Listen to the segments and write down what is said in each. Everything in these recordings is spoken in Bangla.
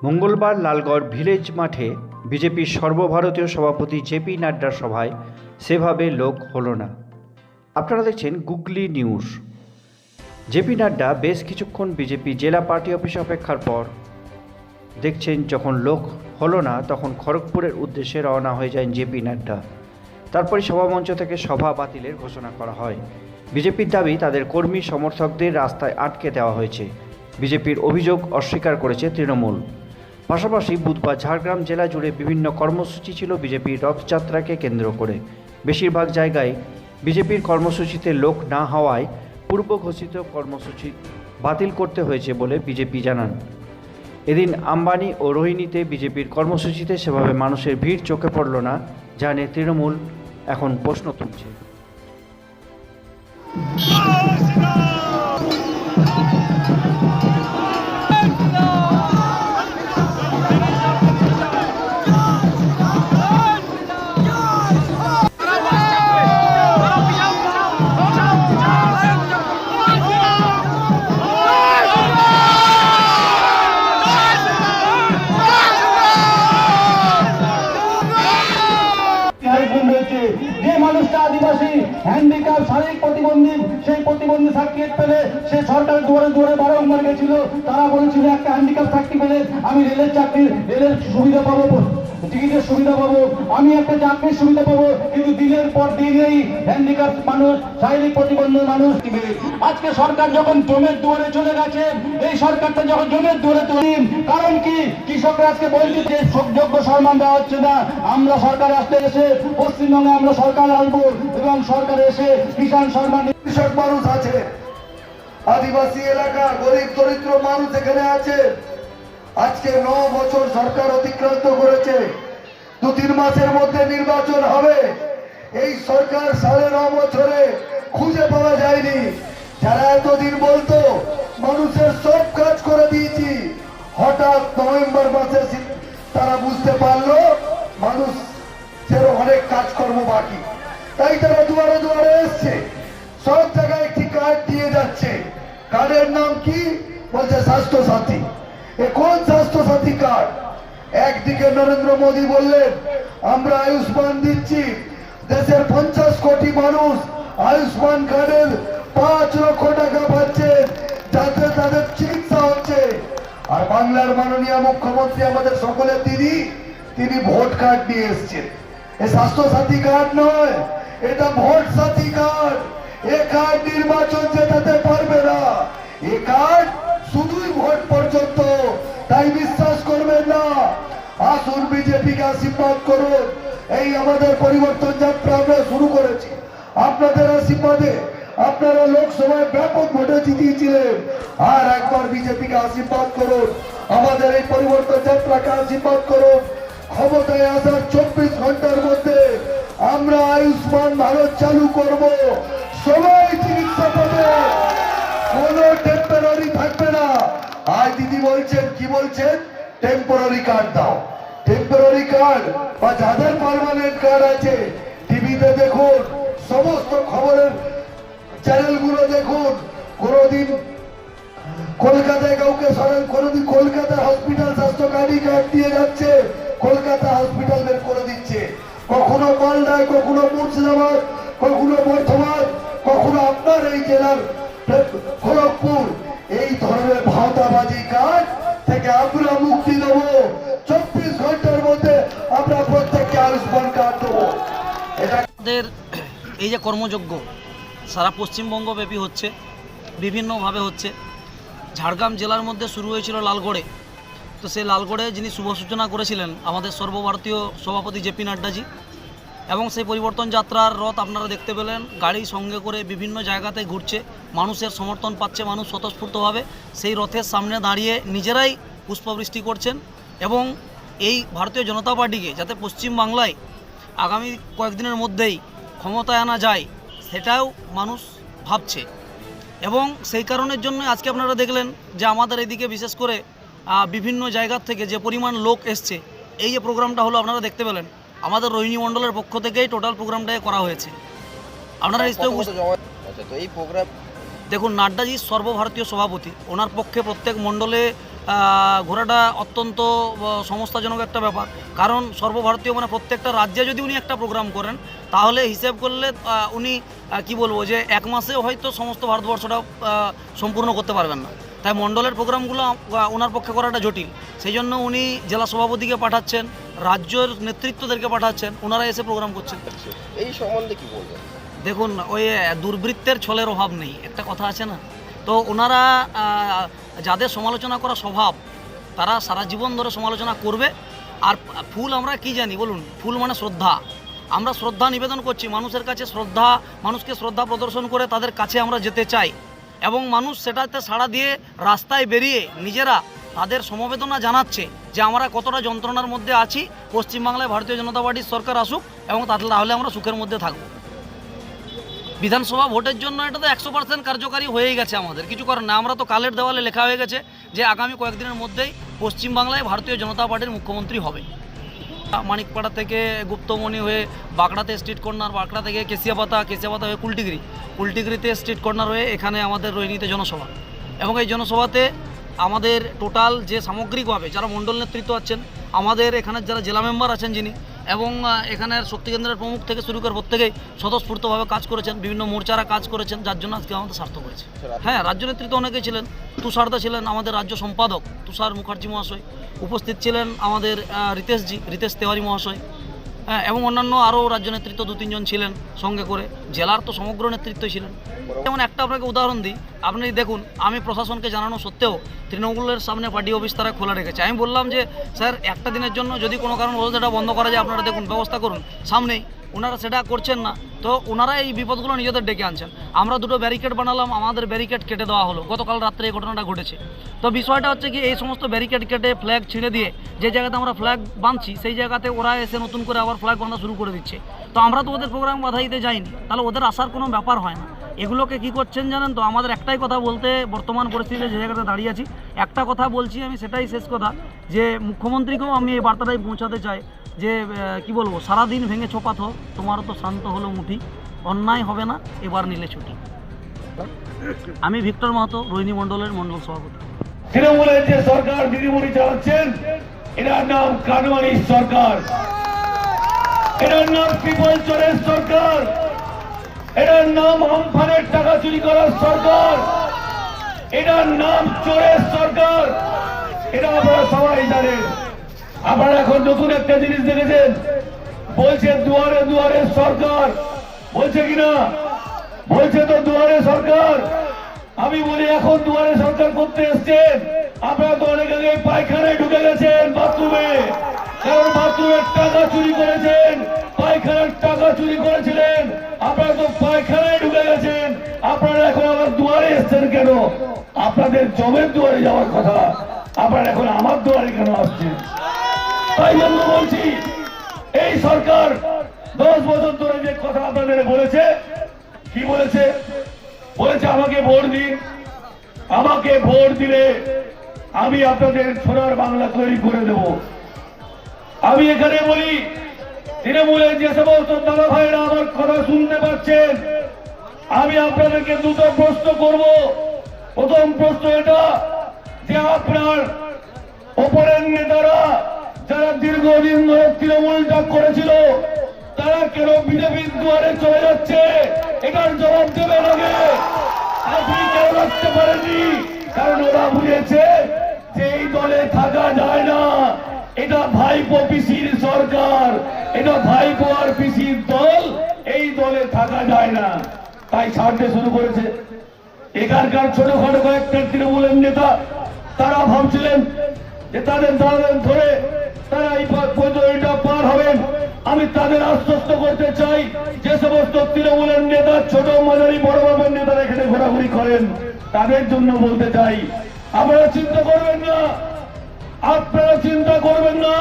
মঙ্গলবার লালগড় ভিলেজ মাঠে বিজেপির সর্বভারতীয় সভাপতি জেপি নাড্ডার সভায় সেভাবে লোক হলো না। আপনারা দেখছেন গুগলি নিউজ। জেপি নাড্ডা বেশ কিছুক্ষণ বিজেপি জেলা পার্টি অফিসে অপেক্ষার পর দেখছেন যখন লোক হলো না, তখন খড়গপুরের উদ্দেশ্যে রওনা হয়ে যান জেপি নাড্ডা। তারপরে সভামঞ্চ থেকে সভা বাতিলের ঘোষণা করা হয়। বিজেপির দাবি তাদের কর্মী সমর্থকদের রাস্তায় আটকে দেওয়া হয়েছে। বিজেপির অভিযোগ অস্বীকার করেছে তৃণমূল। পাশাপাশি বুধবার ঝাড়গ্রাম জেলা জুড়ে বিভিন্ন কর্মসূচি ছিল বিজেপির রথযাত্রাকে কেন্দ্র করে। বেশিরভাগ জায়গায় বিজেপির কর্মসূচিতে লোক না হওয়ায় পূর্ব ঘোষিত কর্মসূচি বাতিল করতে হয়েছে বলে বিজেপি জানান। এদিন আম্বানি ও রোহিণীতে বিজেপির কর্মসূচিতে সেভাবে মানুষের ভিড় চোখে পড়ল না, যা নিয়ে তৃণমূল এখন প্রশ্ন তুলছে। যে মানুষটা আদিবাসী হ্যান্ডিক্যাপ শারীরিক প্রতিবন্ধী, সেই প্রতিবন্ধী সার্টিফিকেট পেলে সে সরকারের দুয়ারে দুয়ারে বারংবার গেছিল। তারা বলেছিল একটা হ্যান্ডিক্যাপ চাকরি পেলে আমি রেলের চাকরি, রেলের সুবিধা পাবো, টিকিটের সুবিধা পাবো, আমি একটা চাকরির সুবিধা পাবো। কিন্তু দিনের পর দিন এই হ্যান্ডিক্যাপ মানুষ, শারীরিক প্রতিবন্ধী মানুষ, আজকে সরকার যখন জমের দুয়ারে চলে গেছে, এই সরকারটা যখন জমের দুয়ারে চলে, কারণ কি কৃষকরা আজকে বলছে যে যোগ্য সম্মান দেওয়া হচ্ছে না। আমরা সরকার আসতে এসে পশ্চিমবঙ্গে আমরা সরকার আসবো এবং সরকার এসে কিষাণ সম্মান, কৃষক মানুষ আছে, আদিবাসী এলাকা, গরিব দরিদ্র মানুষ এখানে আছে। আজকে 9 বছর সরকার অতিক্রান্ত করেছে, 2-3 মাসের মধ্যে নির্বাচন হবে। এই সরকার 9.5 বছরে খুঁজে পাওয়া যায়নি। যারা এতদিন বলতো মানুষের সব কাজ করে দিয়েছি, হঠাৎ নভেম্বর মাসে তারা বুঝতে পারলো মানুষ অনেক কাজকর্ম বাকি, তাই তারা দুয়ারে দুয়ারে এসছে। সব জায়গায় একটি কার্ড দিয়ে যাচ্ছে। কার্ডের নাম কি? বলছে স্বাস্থ্য সাথী। এ কোন স্বাস্থ্য সাথী কার্ড? একদিকে নরেন্দ্র মোদী বললেন আমরা আয়ুষ্মান দিচ্ছি, দেশের 50 কোটি মানুষ আয়ুষ্মান কার্ডের 5 লক্ষ টাকা পাচ্ছে, যাতে তাদের চিকিৎসা হচ্ছে। আর বাংলার মাননীয় মুখ্যমন্ত্রী আমাদের সকলের দিদি, তিনি ভোট কার্ড নিয়ে এসছেন। এ স্বাস্থ্য সাথী কার্ড নয়, এটা ভোট সাথী কার্ড। এ কার্ড নির্বাচন জেতাতে পারবে না, এ কার্ড শুধুই ভোট পর্যন্ত। তাই বিশ্বাস করবেন না। আসুন বিজেপিকে আশীর্বাদ করুন। এই আমাদের পরিবর্তন যাত্রা আমরা শুরু করেছি আপনাদের আশীর্বাদে। আপনারা লোকসভায় ব্যাপক ভোটে জিতিয়েছিলেন। আর একবার বিজেপিকে আশীর্বাদ করুন, আমাদের এই পরিবর্তন যাত্রাকে আশীর্বাদ করুন। ক্ষমতায় আসার 24 ঘন্টার মধ্যে আমরা আয়ুষ্মান ভারত চালু করব। সবাই চিকিৎসা পাবে, কোনো টেম্পোরারি থাকবে না। আর দিদি বলছেন, কি বলছেন? টেম্পোরারি কার্ড দাও। টেম্পোরারি কার্ড বা যাদের পার্মানেন্ট কার্ড আছে, টিভিতে দেখুন, সমস্ত খবরের চ্যানেলগুলো দেখুন। কোনদিন কলকাতায় কাউকে সরেন, কোনদিন কলকাতা হসপিটাল স্বাস্থ্য কার্ড দিয়ে যাচ্ছে, কলকাতা হসপিটাল বের করে দিচ্ছে। কখনো মালদায়, কখনো মুর্শিদাবাদ, কখনো বর্ধমান, কখনো আপনার এই জেলার খড়গপুর। এই ধরনের ভাওতাবাজি কাজ থেকে আমরা মুক্তি দেব। 24 ঘন্টার মধ্যে আমরা প্রত্যেককে আয়ুষ্মান কার্ড দেবো। আমাদের এই যে কর্মযজ্ঞ সারা পশ্চিমবঙ্গ ব্যাপী হচ্ছে, বিভিন্নভাবে হচ্ছে। ঝাড়গ্রাম জেলার মধ্যে শুরু হয়েছিল লালগড়ে। তো সেই লালগড়ে যিনি শুভ সূচনা করেছিলেন আমাদের সর্বভারতীয় সভাপতি জেপি নাড্ডাজি, এবং সেই পরিবর্তন যাত্রার রথ আপনারা দেখতে পেলেন গাড়ি সঙ্গে করে বিভিন্ন জায়গাতে ঘুরছে, মানুষের সমর্থন পাচ্ছে, মানুষ স্বতঃস্ফূর্তভাবে সেই রথের সামনে দাঁড়িয়ে নিজেরাই পুষ্পবৃষ্টি করছেন। এবং এই ভারতীয় জনতা পার্টিকে যাতে পশ্চিমবাংলায় আগামী কয়েকদিনের মধ্যেই ক্ষমতায় আনা যায়, সেটাও মানুষ ভাবছে। এবং সেই কারণের জন্য আজকে আপনারা দেখলেন যে আমাদের এদিকে বিশেষ করে বিভিন্ন জায়গার থেকে যে পরিমাণ লোক এসছে, এই যে প্রোগ্রামটা হলো আপনারা দেখতে পেলেন, আমাদের রোহিণী মণ্ডলের পক্ষ থেকেই টোটাল প্রোগ্রামটা করা হয়েছে। আপনারা এই প্রোগ্রাম দেখুন, নাড্ডাজি সর্বভারতীয় সভাপতি, ওনার পক্ষে প্রত্যেক মণ্ডলে ঘোরাটা অত্যন্ত সমস্যাজনক একটা ব্যাপার। কারণ সর্বভারতীয় মানে প্রত্যেকটা রাজ্যে যদি উনি একটা প্রোগ্রাম করেন তাহলে হিসেব করলে উনি কি বলবো যে এক মাসে হয়তো সমস্ত ভারতবর্ষটা সম্পূর্ণ করতে পারবেন না। তাই মণ্ডলের প্রোগ্রামগুলো ওনার পক্ষে করাটা জটিল। সেই জন্য উনি জেলা সভাপতিকে পাঠাচ্ছেন, রাজ্যের নেতৃত্বদেরকে পাঠাচ্ছেন, ওনারা এসে প্রোগ্রাম করছেন। এই সম্বন্ধে কি বলবেন? দেখুন, ওই দুর্বৃত্তের ছলের অভাব নেই, একটা কথা আছে না। তো ওনারা যাদের সমালোচনা করা স্বভাব তারা সারা জীবন ধরে সমালোচনা করবে। আর ফুল আমরা কি জানি বলুন? ফুল মানে শ্রদ্ধা। আমরা শ্রদ্ধা নিবেদন করছি মানুষের কাছে, মানুষকে শ্রদ্ধা প্রদর্শন করে তাদের কাছে আমরা যেতে চাই এবং মানুষ সেটাতে সাড়া দিয়ে রাস্তায় বেরিয়ে নিজেরা তাদের সমবেদনা জানাচ্ছে যে আমরা কতটা যন্ত্রণার মধ্যে আছি, পশ্চিমবাংলায় ভারতীয় জনতা পার্টির সরকার আসুক এবং তাহলে আমরা সুখের মধ্যে থাকবো। বিধানসভা ভোটের জন্য এটা তো 100% কার্যকারী হয়েই গেছে, আমাদের কিছু করার না। আমরা তো কালের দেওয়ালে লেখা হয়ে গেছে যে আগামী কয়েকদিনের মধ্যেই পশ্চিমবাংলায় ভারতীয় জনতা পার্টির মুখ্যমন্ত্রী হবে। মানিকপাড়া থেকে গুপ্তমণি হয়ে বাঁকড়াতে স্ট্রিট কর্নার, বাঁকড়া থেকে কেশিয়াপাতা হয়ে কুলটিগিরিতে স্ট্রিট কর্নার হয়ে এখানে আমাদের রোহিণীতে জনসভা। এবং এই জনসভাতে আমাদের টোটাল যে সামগ্রিকভাবে যারা মণ্ডল নেতৃত্ব আছেন, আমাদের এখানের যারা জেলা মেম্বার আছেন যিনি, এবং এখানের শক্তিকেন্দ্রের প্রমুখ থেকে শুরু করে প্রত্যেকেই স্বতঃস্ফূর্তভাবে কাজ করেছেন, বিভিন্ন মোর্চারা কাজ করেছেন, যার জন্য আজকে আমাদের সার্থক হয়েছে। হ্যাঁ, রাজ্য নেতৃত্ব অনেকেই ছিলেন। তুষারদা ছিলেন আমাদের রাজ্য সম্পাদক, তুষার মুখার্জি মহাশয়। উপস্থিত ছিলেন আমাদের রিতেশ তেওয়ারি মহাশয়। হ্যাঁ, এবং অন্যান্য আরও রাজ্য নেতৃত্ব 2-3 জন ছিলেন সঙ্গে করে। জেলার তো সমগ্র নেতৃত্বই ছিলেন। যেমন একটা আপনাকে উদাহরণ দিই, আপনি দেখুন, আমি প্রশাসনকে জানানো সত্ত্বেও তৃণমূলের সামনে পার্টি অফিস তারা খোলা রেখেছে। আমি বললাম যে স্যার, একটা দিনের জন্য যদি কোনো কারণবশত এটা বন্ধ করা যায় আপনারা দেখুন, ব্যবস্থা করুন। সামনেই ওনারা সেটা করছেন না, তো ওনারা এই বিপদগুলো নিজেদের ডেকে আনছেন। আমরা 2টো ব্যারিকেড বানালাম, আমাদের ব্যারিকেড কেটে দেওয়া হলো। গতকাল রাত্রে এই ঘটনাটা ঘটেছে। তো বিষয়টা হচ্ছে কি, এই সমস্ত ব্যারিকেড কেটে ফ্ল্যাগ ছিঁড়ে দিয়ে যে জায়গাতে আমরা ফ্ল্যাগ বাঁধছি সেই জায়গাতে ওরা এসে নতুন করে আবার ফ্ল্যাগ বাঁধা শুরু করে দিচ্ছে। তো আমরা তো ওদের প্রোগ্রাম বাধা দিতে যাইনি, তাহলে ওদের আসার কোনো ব্যাপার হয় না। এগুলোকে কি করছেন জানেন তো? আমাদের একটাই কথা বলতে, বর্তমান পরিস্থিতিতে যে জায়গাতে দাঁড়িয়ে আছি, একটা কথা বলছি আমি, সেটাই শেষ কথা, যে মুখ্যমন্ত্রীকেও আমি এই বার্তাটাই পৌঁছাতে চাই যে কি বলবো, সারাদিন ভেঙে ছোপাত হোক, তোমারও তো শান্ত হলো মুঠি, অন্যায় হবে না, এবার নিলে ছুটি। আমি ভিক্টর মাহাতো, রোহিণী মণ্ডলের মণ্ডল সভাপতি। তৃণমূলের যে সরকার দিদিমণি চালাচ্ছেন, এটার নাম কানমানি সরকার, এটার নাম পিপল চোরের সরকার, এটার নাম আমফানের টাকা চুরি করার সরকার, এটার নাম চোরের সরকার। এটা আপনারা সবাই জানেন। আপনারা এখন নতুন একটা জিনিস দেখেছেন, বলছে দুয়ারে দুয়ারে সরকার, বলছে কিনা? বলছে তো দুয়ারে সরকার। আমি বলি, এখন দুয়ারে সরকার করতে এসছেন, আপনারা তো অনেক আগে পায়খানায় ঢুকে গেছেন, বাথরুমে, কারণ বাথরুমের টাকা চুরি করেছেন, পায়খানার টাকা চুরি করেছিলেন, আপনারা তো পায়খানায় ঢুকে গেছেন। আপনারা এখন আবার দুয়ারে এসছেন কেন? আপনাদের জমের দুয়ারে যাওয়ার কথা, আপনারা এখন আমার দুয়ারে কেন আসছেন? তাই জন্য বলছি, এই সরকার 10 বছর ধরে যে কথা আপনাদের বলেছে, কি বলেছে? বলেছে আমাকে ভোট দিন, আমাকে ভোট দিলে আমি আপনাদের সোনার বাংলা তৈরি করে দেব। আমি এখানে বলি, তৃণমূলের যে সমস্ত দাদা ভাইরা আমার কথা শুনতে পাচ্ছেন, আমি আপনাদেরকে 2টো প্রশ্ন করব। প্রথম প্রশ্ন এটা যে আপনার ওপরের নেতারা যারা দীর্ঘদিন ধরে তৃণমূলটা করেছিল, তারা কেন বিজেপির দুয়ারে চলে যাচ্ছে? এটার জবাব দেবেন আগে। আপনি কেন রাখতে পারেননি? কারণ ওরা বুঝেছে যে এই দলে থাকা যায় না, এটা ভাইপো পিসির সরকার, এটা ভাইপো আর পিসির দল, এই দলে থাকা যায় না, তাই ছাড়তে শুরু করেছে। এখানকার ছোটখাটো কয়েকটা তৃণমূলের নেতা তারা ভাবছিলেন যে তাদের দাঁড়ান ধরে তারা এই পদ্ধতিটা পার হবেন। আমি তাদের আশ্বস্ত করতে চাই, যে সমস্ত তৃণমূলের নেতা, ছোট মাঝারি বড় বাবার নেতারা এখানে ঘোরাঘুরি করেন, তাদের জন্য বলতে চাই, আপনারা চিন্তা করবেন না, আপনারা চিন্তা করবেন না।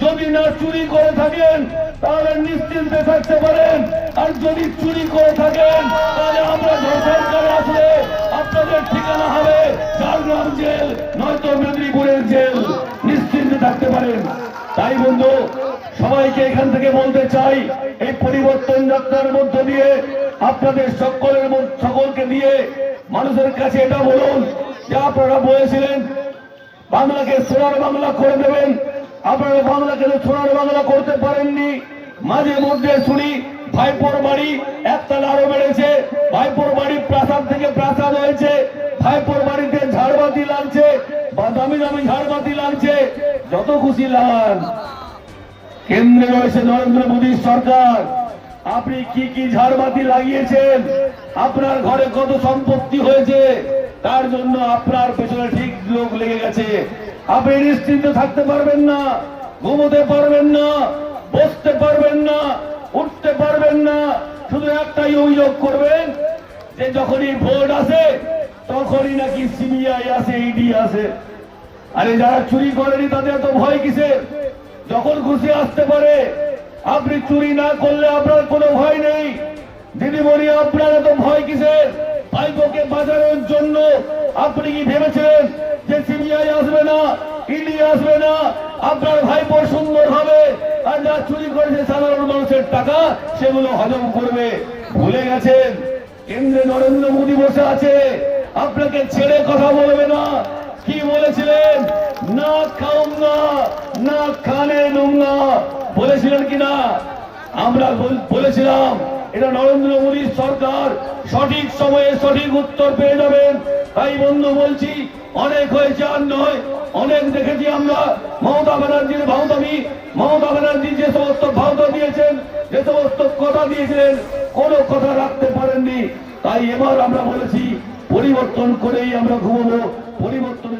যদি না চুরি করে থাকেন তাহলে নিশ্চিন্তে থাকতে পারেন, আর যদি চুরি করে থাকেন তাহলে আমরা সরকারে আসলে আপনাদের ঠিকানা হবে ঝাড়গ্রাম জেল, নয়তো মেদিনীপুরের জেল, নিশ্চিন্তে থাকতে পারেন। তাই বন্ধু, সবাইকে এখান থেকে বলতে চাই, এই পরিবর্তন যাত্রার মধ্য দিয়ে আপনাদের সকলকে দিয়ে মানুষের কাছে এটা বলুন যে আপনারা বলেছিলেন বাংলাকে সোনার বাংলা করে দেবেন। আপনারা বাংলাকে সোনার বাংলা করতে পারেননি। মাঝে মধ্যে শুনি ভাইপোর বাড়ি একতলা আরো বেড়েছে, ভাইপোর বাড়ি প্রাসাদ থেকে প্রাসাদ হয়েছে, ভাইপোর বাড়িতে ঝাড়বাতি লাগছে বা দামি দামি ঝাড়বাতি লাগছে। যত খুশি লাগান, কেন্দ্রে রয়েছে নরেন্দ্র মোদীর সরকার। আপনি কি কি ঝাড়বাতি লাগিয়েছেন, আপনার ঘরে কত সম্পত্তি হয়েছে, তার জন্য আপনার পেছনে ঠিক লোক লেগে গেছে। আপনি নিশ্চিন্ত থাকতে পারবেন না, ঘুমোতে পারবেন না, বসতে পারবেন না, উঠতে পারবেন না। শুধু একটাই অভিযোগ করবেন যে যখনই ভোট আসে তখনই নাকি সিবিআই আসে, ইডি আসে। আরে যারা চুরি করেনি তাদের তো ভয় কিসের? যখন খুশি আসতে পারে। আপনি চুরি না করলে আপনার কোনো ভয় নেই। দিদিমণি, আপনার তো ভয় কিসের? ভাইপোকে বাঁচানোর জন্য আপনি কি ভেবেছিলেন যে সিবিআই আসবে না, ইডি আসবে না, আপনার ভাইপো সুন্দর হবে, আর যা চুরি করেছে সাধারণ মানুষের টাকা সেগুলো হজম করবে? ভুলে গেছেন কেন্দ্রে নরেন্দ্র মোদী বসে আছে, আপনাকে ছেড়ে কথা বলবে না। কি বলেছিলেন? না খাউঙ্গা না খানে নুঙ্গা বলেছিলেন কিনা? আমরা বলেছিলাম এটা নরেন্দ্র মোদীর সরকার, সঠিক সময়ে সঠিক উত্তর পেয়ে যাবেন। তাই বন্ধু বলছি, অনেক হয়েছে আর নয়, অনেক দেখেছি আমরা। মমতা ব্যানার্জির ভাওতামি, মমতা ব্যানার্জি যে সমস্ত ভাওতা দিয়েছেন, যে সমস্ত কথা দিয়েছিলেন, কোনো কথা রাখতে পারেননি। তাই এবার আমরা বলেছি পরিবর্তন করেই আমরা ঘুমবো, পরিবর্তনের